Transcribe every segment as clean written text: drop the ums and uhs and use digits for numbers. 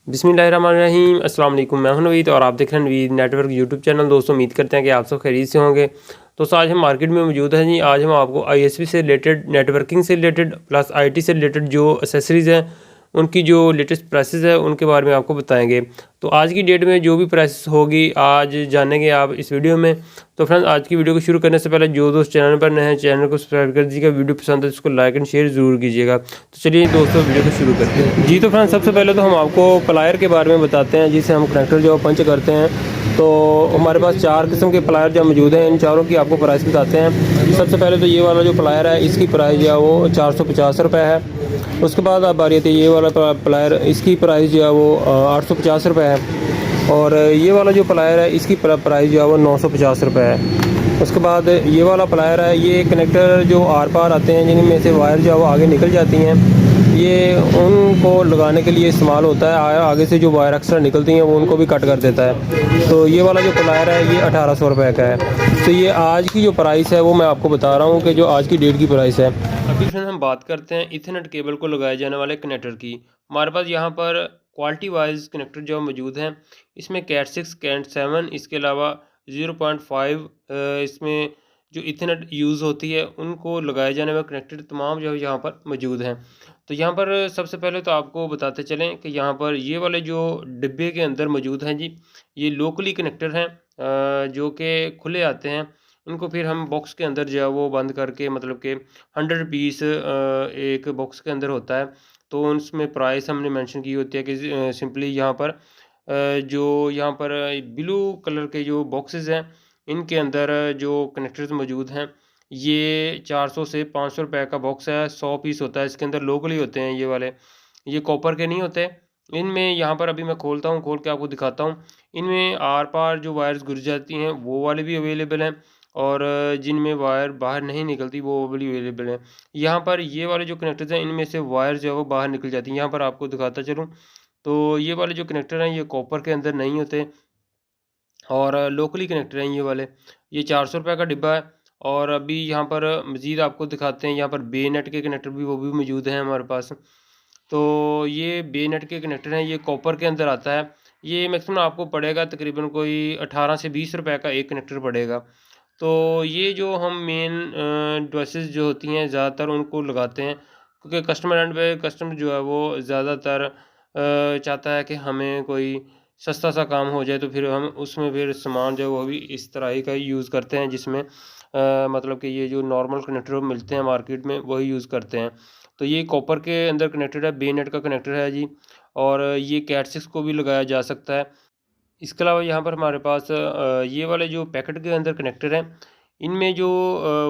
बिस्मिल्लाहिर्रहमानिर्रहीम अस्सलाम वालेकुम। मैं हूं नवीद और आप देख रहे हैं नवीद नेटवर्क यूट्यूब चैनल। दोस्तों उम्मीद करते हैं कि आप सब खैरियत से होंगे। दोस्तों आज हम मार्केट में मौजूद हैं जी। आज हम आपको आईएसपी से रिलेटेड, नेटवर्किंग से रिलेटेड प्लस आईटी से रिलेटेड जो एसेसरीज़ हैं उनकी जो लेटेस्ट प्राइसेस है उनके बारे में आपको बताएंगे। तो आज की डेट में जो भी प्राइस होगी आज जानेंगे आप इस वीडियो में। तो फ्रेंड्स आज की वीडियो को शुरू करने से पहले जो दोस्त चैनल पर नए हैं चैनल को सब्सक्राइब कर दीजिएगा। वीडियो पसंद है तो इसको लाइक एंड शेयर ज़रूर कीजिएगा। तो चलिए दोस्तों वीडियो को शुरू करते हैं जी। तो फ्रेंड्स सबसे पहले तो हम आपको प्लायर के बारे में बताते हैं जिसे हम कनेक्टर जो पंच करते हैं। तो हमारे पास 4 किस्म के प्लायर जो मौजूद हैं, इन चारों की आपको प्राइस बताते हैं। सबसे पहले तो ये वाला जो प्लायर है इसकी प्राइस जो है वो 450 रुपये है। उसके बाद आप बारी आती है ये वाला प्लायर, इसकी प्राइस जो है वो 850 रुपये है। और ये वाला जो प्लायर है इसकी प्राइस जो है वो 950 रुपये है। उसके बाद ये वाला प्लायर है, ये कनेक्टर जो आर पार आते हैं जिनमें से वायर जो है वो आगे निकल जाती हैं, ये उनको लगाने के लिए इस्तेमाल होता है। आगे से जो वायर एक्स्ट्रा निकलती हैं वो उनको भी कट कर देता है। तो ये वाला जो प्लायर है ये 1800 रुपये का है। तो ये आज की जो प्राइस है वो मैं आपको बता रहा हूँ कि जो आज की डेट की प्राइस है। अभी फिर हम बात करते हैं इथरनेट केबल को लगाए जाने वाले कनेक्टर की। हमारे पास यहाँ पर क्वालिटी वाइज कनेक्टर जो मौजूद हैं, इसमें कैट 6, कैट 7, इसके अलावा 0.5 इसमें जो इथरनेट यूज़ होती है उनको लगाए जाने वाले कनेक्टर तमाम जो यहाँ पर मौजूद हैं। तो यहाँ पर सबसे पहले तो आपको बताते चलें कि यहाँ पर ये वाले जो डिब्बे के अंदर मौजूद हैं जी, ये लोकली कनेक्टर हैं जो कि खुले आते हैं। इनको फिर हम बॉक्स के अंदर जो है वो बंद करके, मतलब कि 100 पीस एक बॉक्स के अंदर होता है। तो उसमें प्राइस हमने मेंशन की होती है कि सिंपली यहाँ पर जो यहाँ पर ब्लू कलर के जो बॉक्सेस हैं इनके अंदर जो कनेक्टर्स मौजूद हैं, ये 400 से 500 रुपये का बॉक्स है। 100 पीस होता है, इसके अंदर लोकली होते हैं ये वाले, ये कॉपर के नहीं होते। इनमें यहाँ पर अभी मैं खोलता हूँ, खोल के आपको दिखाता हूँ। इनमें आर पार जो वायर्स गुजर जाती हैं वो वाले भी अवेलेबल हैं, और जिनमें वायर बाहर नहीं निकलती वो भी अवेलेबल है। यहाँ पर ये वाले जो कनेक्टर्स हैं इनमें से वायर जो है वो बाहर निकल जाती हैं। यहाँ पर आपको दिखाता चलूँ तो ये वाले जो कनेक्टर हैं ये कॉपर के अंदर नहीं होते और लोकली कनेक्टर हैं ये वाले। ये 400 रुपये का डिब्बा है। और अभी यहाँ पर मज़ीद आपको दिखाते हैं, यहाँ पर बे नेट के कनेक्टर भी वो भी मौजूद हैं हमारे पास। तो ये बे नेट के कनेक्टर हैं, ये कॉपर के अंदर आता है। ये मैक्सिमम आपको पड़ेगा तकरीबन कोई 18 से 20 रुपये का एक कनेक्टर पड़ेगा। तो ये जो हम मेन डिवाइसेस जो होती हैं ज़्यादातर उनको लगाते हैं, क्योंकि कस्टमर एंड पे कस्टमर जो है वो ज़्यादातर चाहता है कि हमें कोई सस्ता सा काम हो जाए। तो फिर हम उसमें फिर सामान जो है वो भी इस तरह ही का यूज़ करते हैं, जिसमें मतलब कि ये जो नॉर्मल कनेक्टर मिलते हैं मार्केट में वही यूज़ करते हैं। तो ये कॉपर के अंदर कनेक्टेड है, बे नेट का कनेक्टर है जी। और ये कैट 6 को भी लगाया जा सकता है। इसके अलावा यहाँ पर हमारे पास ये वाले जो पैकेट के अंदर कनेक्टर हैं, इनमें जो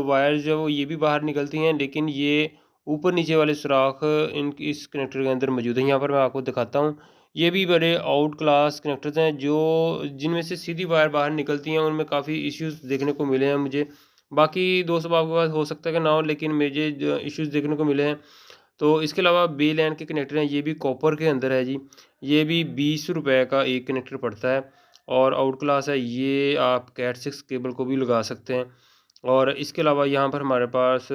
वायर्स जो वो ये भी बाहर निकलती हैं, लेकिन ये ऊपर नीचे वाले सुराख इस कनेक्टर के अंदर मौजूद हैं। यहाँ पर मैं आपको दिखाता हूँ। ये भी बड़े आउट क्लास कनेक्टर्स हैं जो जिनमें से सीधी वायर बाहर निकलती हैं। उनमें काफ़ी इश्यूज़ देखने को मिले हैं मुझे। बाकी दोस्तों आपके पास हो सकता है कि ना हो, लेकिन मुझे जो इश्यूज़ देखने को मिले हैं। तो इसके अलावा बे लैंड के कनेक्टर हैं, ये भी कॉपर के अंदर है जी। ये भी 20 रुपये का एक कनेक्टर पड़ता है और आउट क्लास है। ये आप कैट 6 केबल को भी लगा सकते हैं। और इसके अलावा यहाँ पर हमारे पास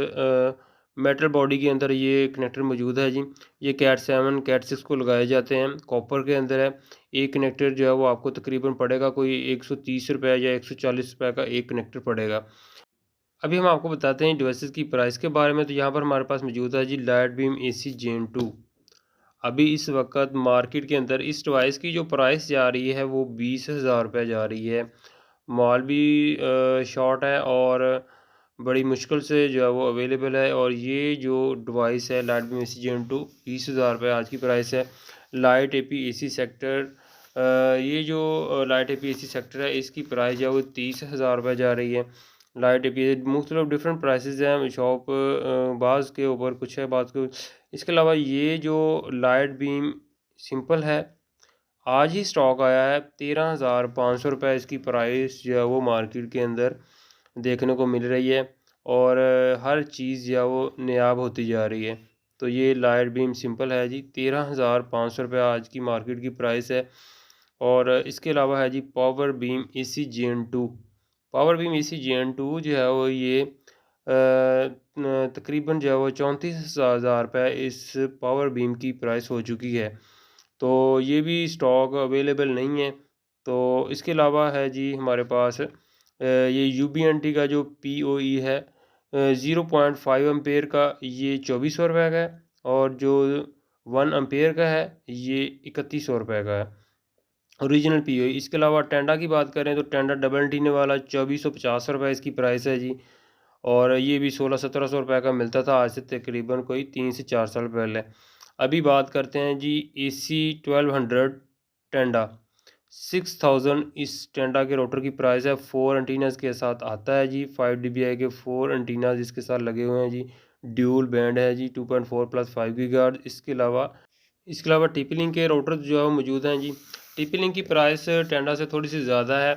मेटल बॉडी के अंदर ये कनेक्टर मौजूद है जी। ये कैट 7, कैट 6 को लगाए जाते हैं, कॉपर के अंदर है। एक कनेक्टर जो है वो आपको तकरीबन पड़ेगा कोई 130 रुपये या 140 रुपये का एक कनेक्टर पड़ेगा। अभी हम आपको बताते हैं डिवाइसेस की प्राइस के बारे में। तो यहाँ पर हमारे पास मौजूद है जी लाइट बीम AC Gen 2। अभी इस वक्त मार्केट के अंदर इस डिवाइस की जो प्राइस जा रही है वो 20,000 रुपये जा रही है। माल भी शॉर्ट है और बड़ी मुश्किल से जो है वो अवेलेबल है। और ये जो डिवाइस है लाइट बीम AC Gen 2, 20,000 रुपये आज की प्राइस है। लाइट AP AC सेक्टर, ये जो लाइट AP AC सेक्टर है इसकी प्राइस जो है वो 30,000 रुपये जा रही है। लाइट AP मुख्तलिफ डिफरेंट प्राइसेस हैं शॉप, बाज़ के ऊपर कुछ है बाज़ के। इसके अलावा ये जो लाइट बीम सिंपल है आज ही स्टॉक आया है, 13,500 रुपये इसकी प्राइस जो है वो मार्केट के अंदर देखने को मिल रही है। और हर चीज़ जो है वो नायाब होती जा रही है। तो ये लाइट बीम सिंपल है जी, 13,500 रुपये आज की मार्केट की प्राइस है। और इसके अलावा है जी power beam AC Gen 2। Power beam AC Gen 2 जो है वो ये तकरीबन जो है वो 34,000 रुपये इस पावर बीम की प्राइस हो चुकी है। तो ये भी स्टॉक अवेलेबल नहीं है। तो इसके अलावा है जी हमारे पास ये UBNT का जो POE है 0.5 एम्पेयर का, ये 2400 रुपये का है, और जो 1 एम्पेयर का है ये 3100 रुपये का है ओरिजिनल POE। इसके अलावा टेंडा की बात करें तो टेंडा डबल एंटीना वाला 2450 रुपये इसकी प्राइस है जी, और ये भी 1600-1700 रुपये का मिलता था आज से तकरीबन कोई 3 से 4 साल पहले। अभी बात करते हैं जी AC 1200 टेंडा 6000, इस टेंडा के रोटर की प्राइस है। 4 एंटीनाज के साथ आता है जी, 5 dBi के 4 एंटीनाज इसके साथ लगे हुए हैं जी। ड्यूल बैंड है जी 2.4 + 5 गीगाहर्ट्ज़। इसके अलावा TP लिंक के रोटर जो है वो मौजूद हैं जी। TP लिंक की प्राइस टेंडा से थोड़ी सी ज़्यादा है।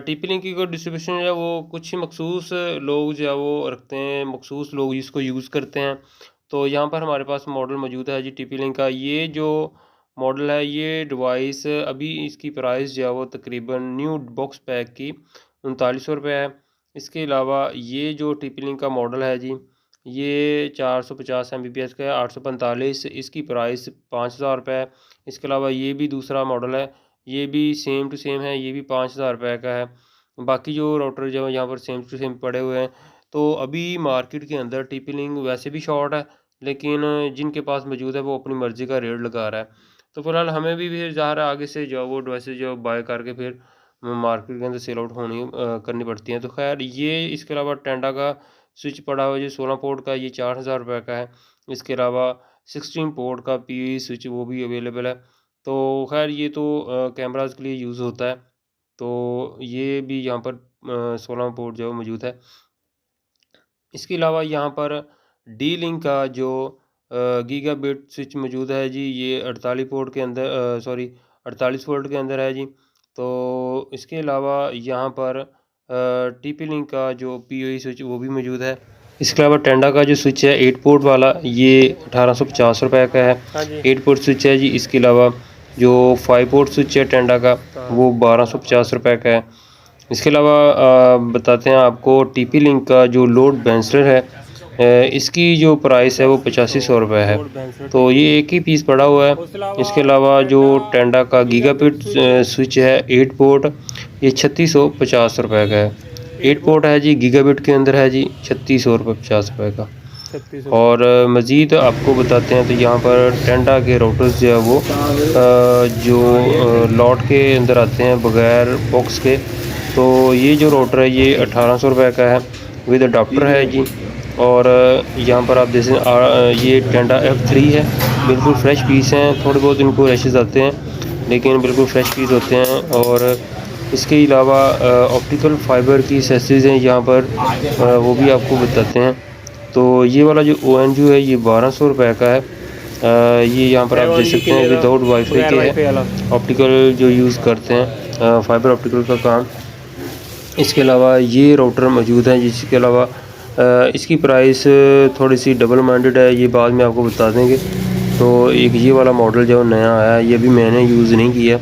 TP लिंक की कोई डिस्ट्रीब्यूशन जो है वो कुछ ही मखसूस लोग जो है वो रखते हैं, मखसूस लोग इसको यूज़ करते हैं। तो यहाँ पर हमारे पास मॉडल मौजूद है जी TP लिंक का। ये जो मॉडल है, ये डिवाइस अभी इसकी प्राइस जो है वो तकरीबन न्यू बॉक्स पैक की 3900 रुपये है। इसके अलावा ये जो TP लिंक का मॉडल है जी, ये 450 Mbps का है, 845, इसकी प्राइस 5000 रुपये है। इसके अलावा ये भी दूसरा मॉडल है, ये भी सेम टू सेम है, ये भी 5000 रुपये का है। बाकी जो राउटर जो है यहाँ पर सेम टू सेम पड़े हुए हैं। तो अभी मार्केट के अंदर TP लिंक वैसे भी शॉर्ट है, लेकिन जिनके पास मौजूद है वो अपनी मर्ज़ी का रेट लगा रहा है। तो फिलहाल हमें भी फिर ज़ाहिर है आगे से जो वो डिवाइसेस जो बाय करके फिर मार्केट के अंदर सेल आउट करनी पड़ती हैं। तो खैर ये इसके अलावा टेंडा का स्विच पड़ा हुआ है जो 16 पोर्ट का, ये 4000 रुपये का है। इसके अलावा 16 पोर्ट का POE स्विच वो भी अवेलेबल है। तो खैर ये तो कैमराज़ के लिए यूज़ होता है। तो ये भी यहाँ पर 16 पोर्ट जो मौजूद है। इसके अलावा यहाँ पर D-Link का जो गीगाबिट स्विच मौजूद है जी, ये 48 पोर्ट के अंदर 48 वोल्ट के अंदर है जी। तो इसके अलावा यहाँ पर TP लिंक का जो POE स्विच वो भी मौजूद है। इसके अलावा टेंडा का जो स्विच है 8 पोर्ट वाला, ये 1850 रुपये का है। 8 पोर्ट स्विच है जी। इसके अलावा जो 5 पोर्ट स्विच है टेंडा का, वो 1250 रुपये का है। इसके अलावा बताते हैं आपको TP लिंक का जो लोड बैलेंसर है, इसकी जो प्राइस है वो 8500 रुपये है। तो ये एक ही पीस पड़ा हुआ है। इसके अलावा जो टेंडा का गीगाबिट स्विच है 8 पोर्ट, ये 3650 रुपये का है। 8 पोर्ट है जी, गीगाबिट के अंदर है जी, 3650 रुपये का। और मज़ीद आपको बताते हैं तो यहाँ पर टेंडा के राउटर्स जो है वो जो लॉट के अंदर आते हैं बग़ैर बॉक्स के। तो ये जो राउटर है ये 1800 रुपये का है, विद अडाप्टर है जी। और यहाँ पर आप जैसे ये टेंडा F3 है, बिल्कुल फ्रेश पीस हैं। थोड़े बहुत इनको रैशेस आते हैं लेकिन बिल्कुल फ्रेश पीस होते हैं। और इसके अलावा ऑप्टिकल फाइबर की एक्सेसरीज़ हैं यहाँ पर, वो भी आपको बताते हैं। तो ये वाला जो ONU है ये 1200 रुपये का है। ये यहाँ पर आप देख सकते हैं विदाउट वाईफाई के है, ऑप्टिकल जो यूज़ करते हैं फाइबर ऑप्टिकल का काम। इसके अलावा ये राउटर मौजूद हैं, जिसके अलावा इसकी प्राइस थोड़ी सी डबल माइंडेड है, ये बाद में आपको बता देंगे। तो एक ये वाला मॉडल जो नया आया है, ये भी मैंने यूज़ नहीं किया,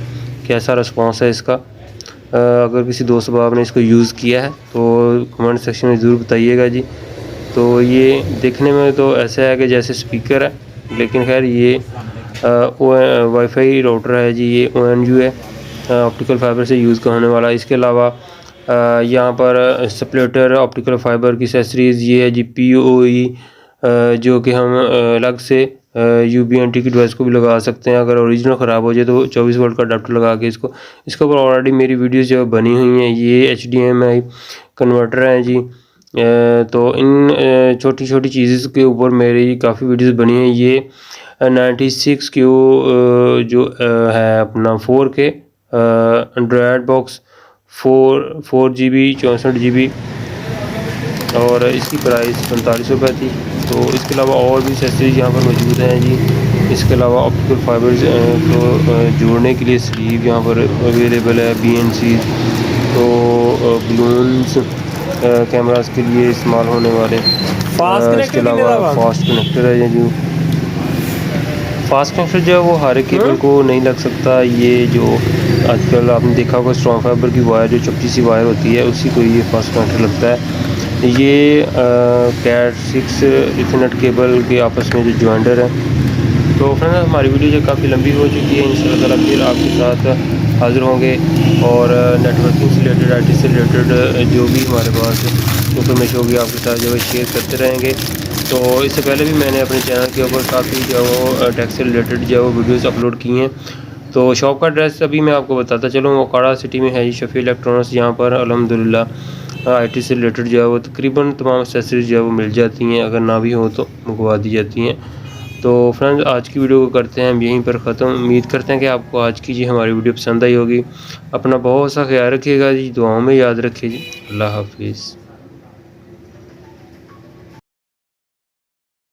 कैसा रिस्पांस है इसका। अगर किसी दोस्त बाब ने इसको यूज़ किया है तो कमेंट सेक्शन में ज़रूर बताइएगा जी। तो ये देखने में तो ऐसा है कि जैसे स्पीकर है, लेकिन खैर ये वाईफाई राउटर है जी, ये ONU है, ऑप्टिकल फाइबर से यूज़ होने वाला। इसके अलावा यहाँ पर सप्लेटर ऑप्टिकल फाइबर की एक्सेसरीज़ ये है जी POE, जो कि हम अलग से UBNT की डिवाइस को भी लगा सकते हैं। अगर ओरिजिनल ख़राब हो जाए तो 24 वोल्ट का अडाप्टर लगा के इसके ऊपर ऑलरेडी मेरी वीडियोस जो बनी हुई हैं। ये HDMI कन्वर्टर हैं जी। तो इन छोटी छोटी चीज़ों के ऊपर मेरी काफ़ी वीडियोस बनी हैं। ये 96Q जो है अपना 4K Android box 4 GB 64 GB, और इसकी प्राइस 45 रुपये थी। तो इसके अलावा और भी एक्सेसरीज यहाँ पर मौजूद हैं जी। इसके अलावा ऑप्टिकल फाइबर को जोड़ने के लिए स्लीव यहाँ पर अवेलेबल है, BNC, तो बलून्स कैमरास के लिए इस्तेमाल होने वाले। इसके अलावा फास्ट कनेक्टर है जो फास्ट कनेक्टर जो है वो हर एक केबल को नहीं लग सकता। ये जो आजकल आपने देखा होगा स्ट्रॉन्ग फाइबर की वायर जो चपटी सी वायर होती है, उसी को ये फास्ट कनेक्टर लगता है। ये Cat 6 इथरनेट केबल के आपस में जो जॉइंडर है तो फ्रेंड्स हमारी वीडियो जो काफ़ी लंबी हो चुकी है, इंशाअल्लाह ताला फिर आपके साथ हाज़िर होंगे और नेटवर्किंग से रिलेटेड, IT से रिलेटेड जो भी हमारे पास इन्फॉर्मेशन होगी आपके साथ जो है शेयर करते रहेंगे। तो इससे पहले भी मैंने अपने चैनल के ऊपर काफ़ी जो है वो टेक से रिलेटेड जो है वो वीडियोज़ अपलोड की हैं। तो शॉप का एड्रेस अभी मैं आपको बताता चलूँ, मोकाड़ा सिटी में है जी शफ़ी इलेक्ट्रॉनिक्स, जहाँ पर अल्हम्दुलिल्लाह IT से रिलेटेड जो है वो तकरीबन तमाम एक्सेसरीज़ जो है वो मिल जाती हैं, अगर ना भी हो तो मंगवा दी जाती हैं। तो फ्रेंड्स आज की वीडियो को करते हैं हम यहीं पर ख़त्म। उम्मीद करते हैं कि आपको आज की जी हमारी वीडियो पसंद आई होगी। अपना बहुत सा ख्याल रखिएगा जी, दुआओं में याद रखिए जी। अल्लाह हाफ़िज़।